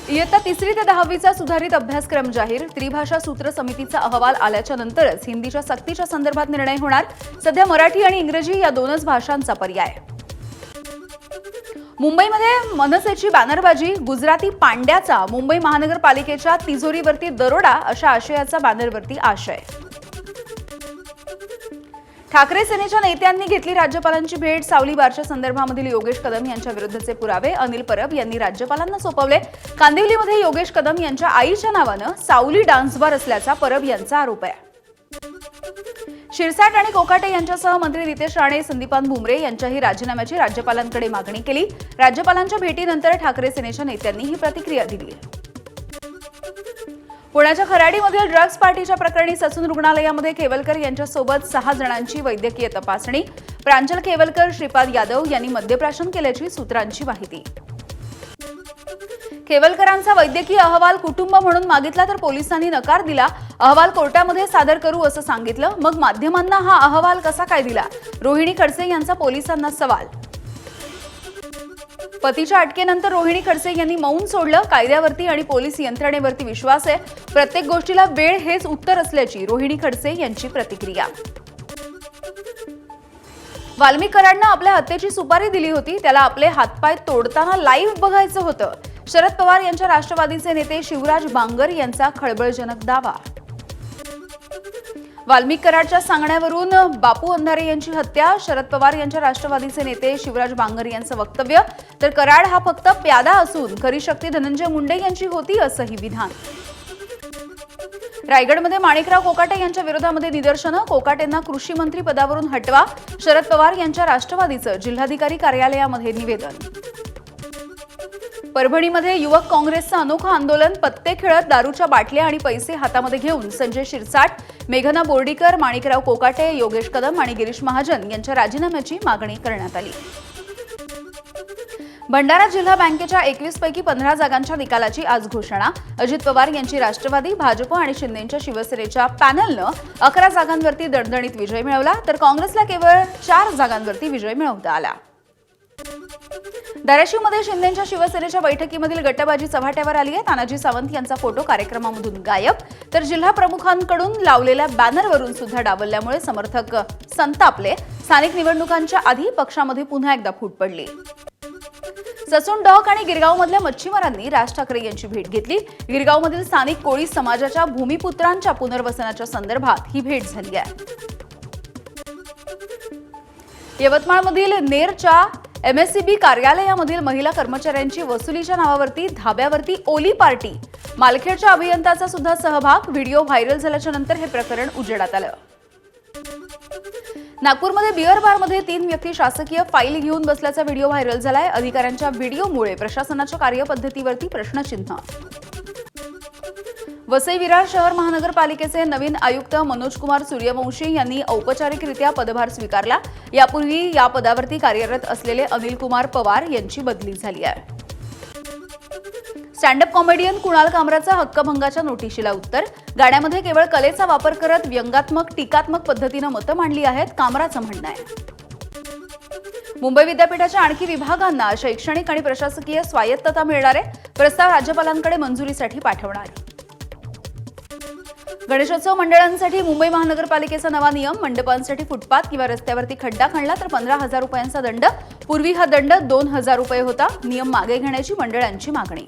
इयत्ता 3री ते 10वीचा सुधारित अभ्यासक्रम जाहीर. त्रिभाषा सूत्र समितीचा अहवाल आल्याच्या नंतरच हिंदीच्या सक्तीच्या संदर्भात निर्णय होणार. सध्या मराठी आणि इंग्रजी या दोनच भाषांचा पर्याय. मुंबईमध्ये मनसेची बॅनरबाजी. गुजराती पांड्याचा मुंबई महानगरपालिकेच्या तिजोरीवरती दरोडा अशा आशयाचा बॅनरवरती आशय. ठाकरे सेनेच्या नेत्यांनी घेतली राज्यपालांची भेट. सावली बारच्या संदर्भामधील योगेश कदम यांच्या विरुद्धचे पुरावे अनिल परब यांनी राज्यपालांना सोपवले. कांदिवलीमध्ये योगेश कदम यांच्या आईच्या नावानं सावली डान्स बार असल्याचा परब यांचा आरोप आहे. शिरसाट आणि कोकाटे यांच्यासह मंत्री नितेश राणे, संदीपान भुमरे यांच्याही राजीनाम्याची राज्यपालांकडे मागणी केली. राज्यपालांच्या भेटीनंतर ठाकरे सेनेच्या नेत्यांनी ही प्रतिक्रिया दिली. पुण्याच्या खराडीमधील ड्रग्ज पार्टीच्या प्रकरणी ससून रुग्णालयामध्ये केवलकर यांच्यासोबत 6 जणांची वैद्यकीय तपासणी. प्रांजल केवलकर, श्रीपाद यादव यांनी मद्यप्राशन केल्याची सूत्रांची माहिती. केवलकरांचा वैद्यकीय अहवाल कुटुंब म्हणून मागितला तर पोलिसांनी नकार दिला. अहवाल कोर्टामध्ये सादर करू असं सांगितलं. मग माध्यमांना हा अहवाल कसा काय दिला? रोहिणी खडसे यांचा पोलिसांना सवाल. पतीच्या अटकेनंतर रोहिणी खडसे यांनी मौन सोडलं. कायद्यावरती आणि पोलीस यंत्रणेवरती विश्वास आहे. प्रत्येक गोष्टीला वेळ हेच उत्तर असल्याची रोहिणी खडसे यांची प्रतिक्रिया. वाल्मिक कराडनं आपल्या हत्येची सुपारी दिली होती. त्याला आपले हातपाय तोडताना लाईव्ह बघायचं होतं. शरद पवार यांच्या राष्ट्रवादीचे नेते शिवराज बांगर यांचा खळबळजनक दावा. वाल्मिक कराडच्या सांगण्यावरून बापू अंधारे यांची हत्या. शरद पवार यांच्या राष्ट्रवादीचे नेते शिवराज बांगर यांचं वक्तव्य. तर कराड हा फक्त प्यादा असून खरी शक्ती धनंजय मुंडे यांची होती असंही विधान. रायगडमध्ये माणिकराव कोकाटे यांच्या विरोधामध्ये निदर्शनं. कोकाटेंना कृषी मंत्री पदावरून हटवा. शरद पवार यांच्या राष्ट्रवादीचं जिल्हाधिकारी कार्यालयामध्ये निवेदन. परभणीमध्ये युवक काँग्रेसचं अनोखं आंदोलन. पत्ते खेळत दारूच्या बाटल्या आणि पैसे हातामध्ये घेऊन संजय शिरसाट, मेघना बोर्डीकर, माणिकराव कोकाटे, योगेश कदम आणि गिरीश महाजन यांच्या राजीनाम्याची मागणी करण्यात आली. भंडारा जिल्हा बँकेच्या 21 पैकी 15 जागांच्या निकालाची आज घोषणा. अजित पवार यांची राष्ट्रवादी, भाजप आणि शिंदेच्या शिवसेनेच्या पॅनलनं 11 जागांवरती दणदणीत विजय मिळवला. तर काँग्रेसला केवळ 4 जागांवरती विजय मिळवता आला. धाराशिवमध्ये शिंदेच्या शिवसेनेच्या बैठकीमधील गटबाजी चव्हाट्यावर आली आहे. तानाजी सावंत यांचा फोटो कार्यक्रमामधून गायब. तर जिल्हा प्रमुखांकडून लावलेल्या बॅनरवरून सुद्धा डावलल्यामुळे समर्थक संतापले. स्थानिक निवडणुकांच्या आधी पक्षामध्ये पुन्हा एकदा फूट पडली. ससून डॉक आणि गिरगावमधल्या मच्छीमारांनी राज ठाकरे यांची भेट घेतली. गिरगावमधील स्थानिक कोळी समाजाच्या भूमिपुत्रांच्या पुनर्वसनाच्या संदर्भात ही भेट झाली आहे. यवतमाळमधील नेरच्या MSCB कार्यालयामधील महिला कर्मचाऱ्यांची वसुलीच्या नावावरती धाब्यावरती ओली पार्टी. मालखेडच्या अभियंताचा सुद्धा सहभाग. व्हिडिओ व्हायरल झाल्याच्या नंतर हे प्रकरण उजेडात आलं. नागपूरमध्ये बिअर बारमध्ये 3 व्यक्ती शासकीय फाईल घेऊन बसल्याचा व्हिडिओ व्हायरल झालाय. अधिकाऱ्यांच्या व्हिडिओमुळे प्रशासनाच्या कार्यपद्धतीवरती प्रश्नचिन्ह. वसई विरार शहर महानगरपालिकेचे नवीन आयुक्त मनोज कुमार सूर्यवंशी यांनी औपचारिकरित्या पदभार स्वीकारला. यापूर्वी या पदावरती कार्यरत असलेले अनिल कुमार पवार यांची बदली झाली आहे. स्टँडअप कॉमेडियन कुणाल कामराचा हक्कभंगाच्या नोटिशीला उत्तर. गाण्यामध्ये केवळ कलेचा वापर करत व्यंगात्मक टीकात्मक पद्धतीनं मतं मांडली आहेत, कामराचं म्हणणं आहे. मुंबई विद्यापीठाच्या आणखी विभागांना शैक्षणिक आणि प्रशासकीय स्वायत्तता मिळणार आहे. प्रस्ताव राज्यपालांकडे मंजुरीसाठी पाठवणार. गणेशोत्सव मंडळांसाठी मुंबई महानगरपालिकेचा नवा नियम. मंडपांसाठी फुटपाथ किंवा रस्त्यावरती खड्डा खणला तर 15,000 रुपयांचा दंड. पूर्वी हा दंड 2,000 रुपये होता. नियम मागे घेण्याची मंडळांची मागणी.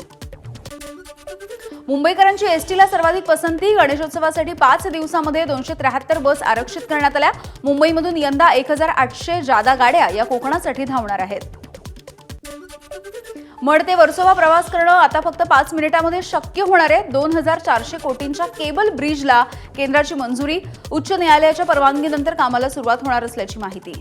मुंबईकरांची एसटीला सर्वाधिक पसंती. गणेशोत्सवासाठी 5 दिवसांमध्ये 273 बस आरक्षित करण्यात आल्या. मुंबईमधून यंदा 1,800 जादा गाड्या या कोकणासाठी धावणार आहेत. मड ते वर्सोवा प्रवास करणं आता फक्त 5 मिनिटांमध्ये शक्य होणार आहे. 2,400 कोटींच्या केबल ब्रिजला केंद्राची मंजुरी. उच्च न्यायालयाच्या परवानगीनंतर कामाला सुरुवात होणार असल्याची माहिती.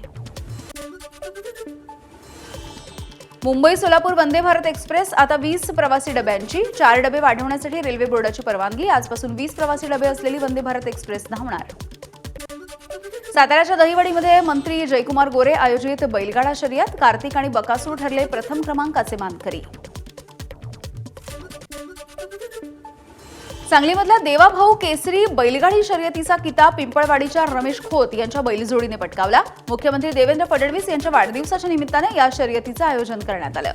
मुंबई सोलापूर वंदे भारत एक्सप्रेस आता 20 प्रवासी डब्यांची. 4 डबे वाढवण्यासाठी रेल्वे बोर्डाची परवानगी. आजपासून 20 प्रवासी डबे असलेली वंदे भारत एक्सप्रेस धावणार. साताऱ्याच्या दहिवडीमध्ये मंत्री जयकुमार गोरे आयोजित बैलगाडा शर्यत. कार्तिक आणि बकासूर ठरले प्रथम क्रमांकाचे मानकरी. सांगलीमधल्या देवाभाऊ केसरी बैलगाडी शर्यतीचा किताब पिंपळवाडीच्या रमेश खोत यांच्या बैलजोडीने पटकावला. मुख्यमंत्री देवेंद्र फडणवीस यांच्या वाढदिवसाच्या निमित्ताने या शर्यतीचं आयोजन करण्यात आलं.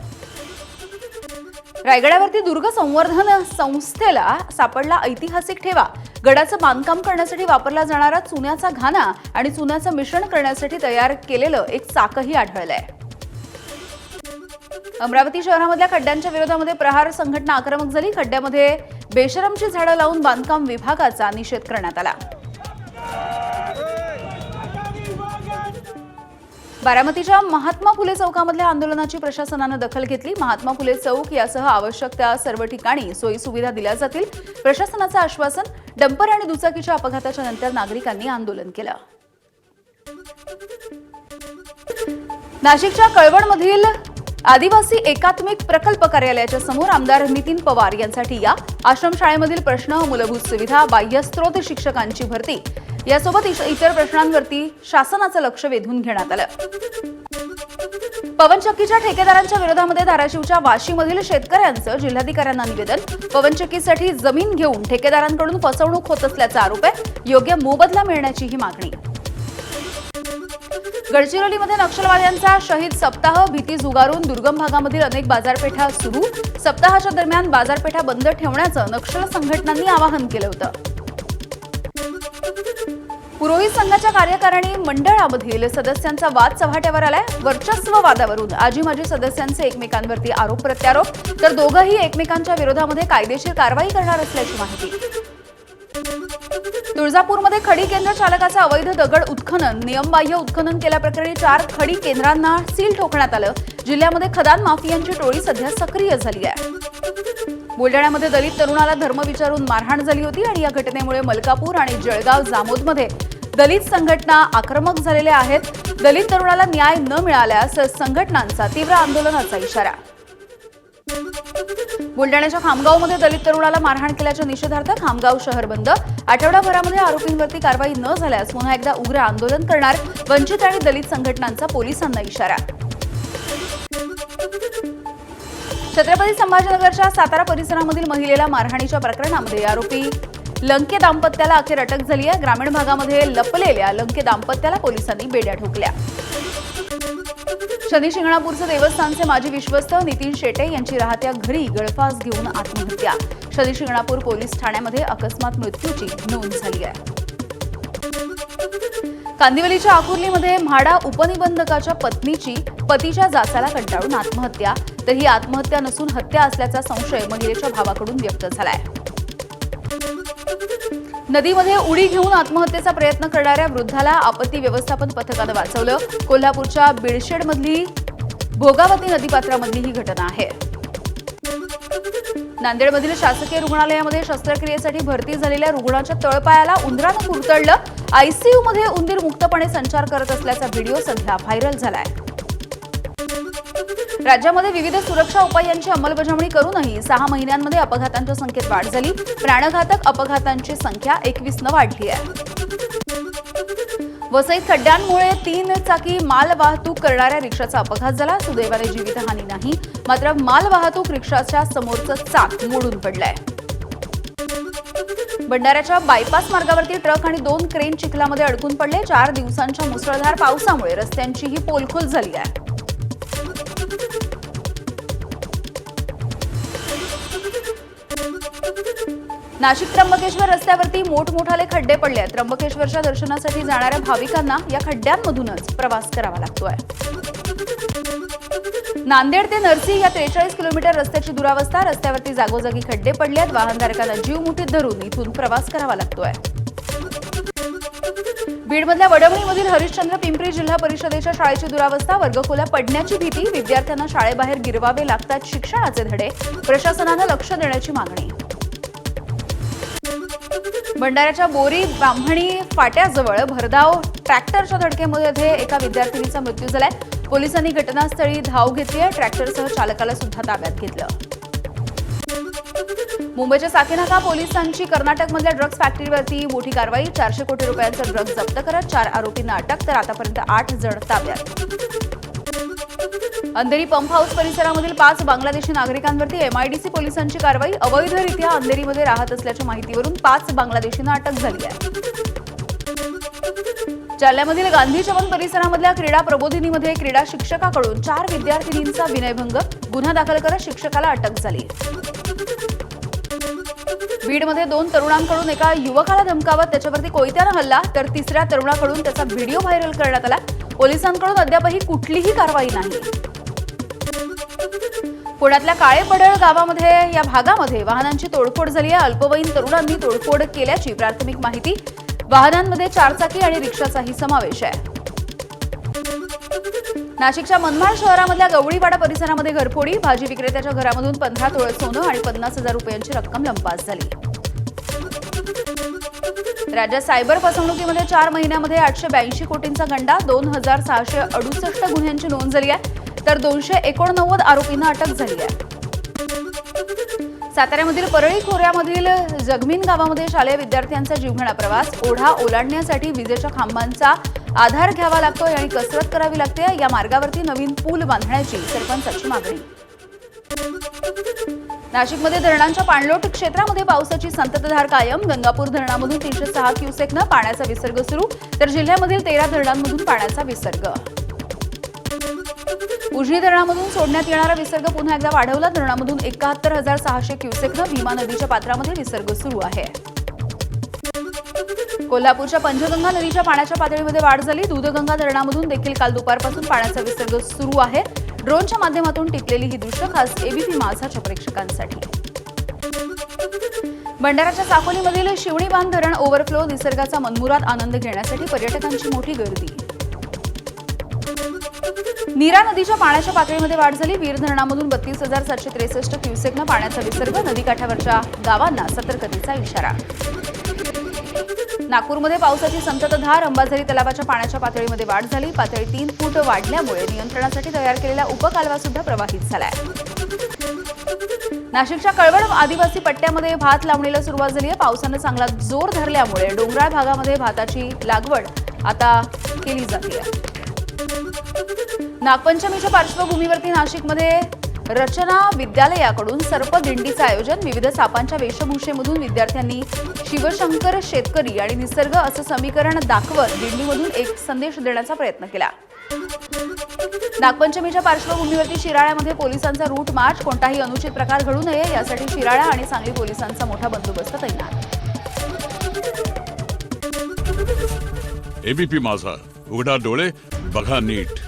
रायगडावरती दुर्ग संवर्धन संस्थेला सापडला ऐतिहासिक ठेवा. गडाचं बांधकाम करण्यासाठी वापरला जाणारा चुन्याचा घाना आणि चुन्याचं मिश्रण करण्यासाठी तयार केलेलं एक चाकही आढळलंय. अमरावती शहरामधल्या खड्ड्यांच्या विरोधामध्ये प्रहार संघटना आक्रमक झाली. खड्ड्यामध्ये बेशरमची झाडं लावून बांधकाम विभागाचा निषेध करण्यात आला. बारामतीच्या महात्मा फुले चौकामधल्या आंदोलनाची प्रशासनानं दखल घेतली. महात्मा फुले चौक यासह आवश्यक त्या सर्व ठिकाणी सोयी सुविधा दिल्या जातील, प्रशासनाचं आश्वासन. डंपर आणि दुचाकीच्या अपघाताच्या नंतर नागरिकांनी आंदोलन केलं. नाशिकच्या कळवणमधील आदिवासी एकात्मिक प्रकल्प कार्यालयाच्या समोर आमदार नितीन पवार यांसाठी या आश्रमशाळेमधील प्रश्न, मूलभूत सुविधा, बाह्यस्त्रोत शिक्षकांची भरती यासोबत इतर प्रश्नांवरती शासनाचं लक्ष वेधून घेण्यात आलं. पवनचक्कीच्या ठेकेदारांच्या विरोधामध्ये धाराशिवच्या वाशीमधील शेतकऱ्यांचं जिल्हाधिकाऱ्यांना निवेदन. पवनचक्कीसाठी जमीन घेऊन ठेकेदारांकडून फसवणूक होत असल्याचा आरोप आहे. योग्य मोबदला मिळण्याची ही मागणी. गडचिरोलीमध्ये नक्षलवाद्यांचा शहीद सप्ताह. भीती झुगारून दुर्गम भागामधील अनेक बाजारपेठा सुरू. सप्ताहाच्या दरम्यान बाजारपेठा बंद ठेवण्याचं नक्षल संघटनांनी आवाहन केलं होतं. पुरोहित संघाच्या कार्यकारिणी मंडळामधील सदस्यांचा वाद चव्हाट्यावर आलाय. वर्चस्व वादावरून आजी माजी सदस्यांचे एकमेकांवरती आरोप प्रत्यारोप, तर दोघंही एकमेकांच्या विरोधामध्ये कायदेशीर कारवाई करणार असल्याची माहिती. तुळजापूरमध्ये खडी केंद्र चालकाचा अवैध दगड उत्खनन, नियमबाह्य उत्खनन केल्याप्रकरणी 4 खडी केंद्रांना सील ठोकण्यात आलं. जिल्ह्यामध्ये खदान माफियांची टोळी सध्या सक्रिय झाली आहे. बुलढाण्यामध्ये दलित तरुणाला धर्म विचारून मारहाण झाली होती आणि या घटनेमुळे मलकापूर आणि जळगाव जामोदमध्ये दलित संघटना आक्रमक झालेल्या आहेत. दलित तरुणाला न्याय न मिळाल्यास संघटनांचा तीव्र आंदोलनाचा इशारा. बुलढाण्याच्या खामगावमध्ये दलित तरुणाला मारहाण केल्याच्या निषेधार्थ खामगाव शहर बंद. आठवडाभरामध्ये आरोपींवरती कारवाई न झाल्यास पुन्हा एकदा उग्र आंदोलन करणार. वंचित आणि दलित संघटनांचा पोलिसांना इशारा. छत्रपती संभाजीनगरच्या सातारा परिसरामधील महिलेला मारहाणीच्या प्रकरणामध्ये आरोपी लंके दाम्पत्याला अखेर अटक झाली आहे. ग्रामीण भागामध्ये लपलेल्या लंके दाम्पत्याला पोलिसांनी बेड्या ठोकल्या. शनी शिंगणापूरचे देवस्थानचे माजी विश्वस्त नितीन शेटे यांची राहत्या घरी गळफास घेऊन आत्महत्या. शनी शिंगणापूर पोलीस ठाण्यामध्ये अकस्मात मृत्यूची नोंद झाली आहे. कांदिवलीच्या आकुर्लीमध्ये म्हाडा उपनिबंधकाच्या पत्नीची पतीच्या जाचाला कंटाळून आत्महत्या. तर ही आत्महत्या नसून हत्या असल्याचा संशय महिलेच्या भावाकडून व्यक्त झालाय. नदीमध्ये उडी घेऊन आत्महत्येचा प्रयत्न करणाऱ्या वृद्धाला आपत्ती व्यवस्थापन पथकानं वाचवलं. कोल्हापूरच्या बिडशेडमधली भोगावती नदीपात्रामधली ही घटना आहे. नांदेडमधील शासकीय रुग्णालयामध्ये शस्त्रक्रियेसाठी भरती झालेल्या रुग्णाच्या तळपायाला उंदरानं कुरतडलं. आयसीयूमध्ये उंदीर मुक्तपणे संचार करत असल्याचा व्हिडिओ सध्या व्हायरल झालाय. राज्यामध्ये विविध सुरक्षा उपायांची अंमलबजावणी करूनही 6 महिन्यांमध्ये अपघातांच्या संख्येत वाढ झाली. प्राणघातक अपघातांची संख्या 21 वाढली आहे. वसईत खड्ड्यांमुळे 3 चाकी माल वाहतूक करणाऱ्या रिक्षाचा अपघात झाला. सुदैवाने जीवितहानी नाही, मात्र माल वाहतूक रिक्षाच्या समोरचं चाक मोडून पडलंय. भंडाऱ्याच्या बायपास मार्गावरती ट्रक आणि 2 क्रेन चिखलामध्ये अडकून पडले. 4 दिवसांच्या मुसळधार पावसामुळे रस्त्यांचीही पोलखोल झाली आहे. नाशिक त्र्यंबकेश्वर रस्त्यावरती मोठमोठाले खड्डे पडले. त्र्यंबकेश्वरच्या दर्शनासाठी जाणाऱ्या भाविकांना या खड्ड्यांमधूनच प्रवास करावा लागतोय. नांदेड ते नरसी या 43 किलोमीटर रस्त्याची दुरावस्था. रस्त्यावरती जागोजागी खड्डे पडलेत. वाहनधारकांना जीव मुठीत धरून इथून प्रवास करावा लागतोय. बीडमधल्या वडवणीमधील हरिश्चंद्र पिंपरी जिल्हा परिषदेच्या शाळेची दुरावस्था. वर्गखोल्या पडण्याची भीती. विद्यार्थ्यांना शाळेबाहेर गिरवावे लागतात शिक्षणाचे धडे. प्रशासनानं लक्ष देण्याची मागणी. भंडाऱ्याच्या बोरी ब्राह्मणी फाट्याजवळ भरधाव ट्रॅक्टरच्या धडकेमध्ये एका विद्यार्थिनीचा मृत्यू झालाय. पोलिसांनी घटनास्थळी धाव घेतली आहे. ट्रॅक्टरसह चालकाला सुद्धा ताब्यात घेतलं. मुंबईच्या साकीनाका पोलिसांची कर्नाटकमधल्या ड्रग्ज फॅक्टरीवरती मोठी कारवाई. 400 कोटी रुपयांचा ड्रग्ज जप्त करत 4 आरोपींना अटक, तर आतापर्यंत 8 जण ताब्यात. अंधेरी पंप हाऊस परिसरामधील 5 बांगलादेशी नागरिकांवरती एमआयडीसी पोलिसांची कारवाई. अवैधरित्या अंधेरीमध्ये राहत असल्याच्या माहितीवरून 5 बांगलादेशींना अटक झाली आहे. जालन्यामधील गांधी चमन परिसरामधल्या क्रीडा प्रबोधिनीमध्ये क्रीडा शिक्षकाकडून 4 विद्यार्थिनींचा विनयभंग, गुन्हा दाखल करत शिक्षकाला अटक झाली. बीडमध्ये 2 तरुणांकडून एका युवकाला धमकावत त्याच्यावरती कोयत्यानं हल्ला, तर तिसऱ्या तरुणाकडून त्याचा व्हिडिओ व्हायरल करण्यात आला. पोलिसांकडून अद्यापही कुठलीही कारवाई नाही. पुण्यातल्या काळेपडळ गावामध्ये या भागामध्ये वाहनांची तोडफोड झाली आहे. अल्पवयीन तरुणांनी तोडफोड केल्याची प्राथमिक माहिती. वाहनांमध्ये 4 चाकी आणि रिक्षाचाही समावेश आहे. नाशिकच्या मनमाड शहरामधल्या गवळीवाडा परिसरामध्ये घरफोडी, भाजी विक्रेत्याच्या घरामधून 15 तोळे सोनं आणि 50,000 रुपयांची रक्कम लंपास झाली. राज्यात सायबर फसवणुकीमध्ये 4 महिन्यामध्ये 882 कोटींचा गंडा, 2,668 गुन्ह्यांची नोंद झाली आहे, तर 289 आरोपींना अटक झाली आहे. साताऱ्यामधील परळी खोऱ्यामधील जगमीन गावामध्ये शालेय विद्यार्थ्यांचा जीवघेणा प्रवास. ओढा ओलांडण्यासाठी विजेच्या खांबांचा आधार घ्यावा लागतोय आणि कसरत करावी लागते. या मार्गावरती नवीन पूल बांधण्याची सरपंचाची मागणी. नाशिकमध्ये धरणांच्या पाणलोट क्षेत्रामध्ये पावसाची संततधार कायम. गंगापूर धरणामधून 306 क्युसेकनं पाण्याचा विसर्ग सुरू, तर जिल्ह्यामधील 13 धरणांमधून पाण्याचा विसर्ग. उजनी धरणामधून सोडण्यात येणारा विसर्ग पुन्हा एकदा वाढवला. धरणामधून 71,600 क्युसेकनं भीमा नदीच्या पात्रामध्ये विसर्ग सुरू आहे. कोल्हापूरच्या पंचगंगा नदीच्या पाण्याच्या पातळीमध्ये वाढ झाली. दूधगंगा धरणामधून देखील काल दुपारपासून पाण्याचा विसर्ग सुरू आहे. ड्रोनच्या माध्यमातून टिपलेली ही दृश्य खास एबीपी माझाच्या प्रेक्षकांसाठी. भंडाराच्या साकोलीमधील शिवणी बांध धरण ओव्हरफ्लो. निसर्गाचा मनमुराद आनंद घेण्यासाठी पर्यटकांची मोठी गर्दी. नीरा नदीच्या पाण्याच्या पातळीमध्ये वाढ झाली. वीर धरणामधून 32,763 क्युसेकनं पाण्याचा विसर्ग. नदीकाठावरच्या गावांना सतर्कतेचा इशारा. नागपूरमध्ये पावसाची संततधार. अंबाझरी तलावाच्या पाण्याच्या पातळीमध्ये वाढ झाली. पातळी 3 फूट वाढल्यामुळे नियंत्रणासाठी तयार केलेला उपकालवा सुद्धा प्रवाहित झालाय. नाशिकच्या कळवण आदिवासी पट्ट्यामध्ये भात लावणीला सुरुवात झाली आहे. पावसानं चांगला जोर धरल्यामुळे डोंगराळ भागामध्ये भाताची लागवड आता केली जाते. नागपंचमीच्या पार्श्वभूमीवरती नाशिकमध्ये रचना विद्यालयाकडून सर्पदिंडीचं आयोजन. विविध सापांच्या वेशभूषेमधून विद्यार्थ्यांनी शिवशंकर, शेतकरी आणि निसर्ग असं समीकरण दाखवत दिंडीमधून एक संदेश देण्याचा प्रयत्न केला. नागपंचमीच्या पार्श्वभूमीवरती शिराळ्यामध्ये पोलिसांचा रूट मार्च. कोणताही अनुचित प्रकार घडू नये यासाठी शिराळा आणि सांगली पोलिसांचा मोठा बंदोबस्त तैनात. एबीपी माझा, उघडा डोळे बघा नीट.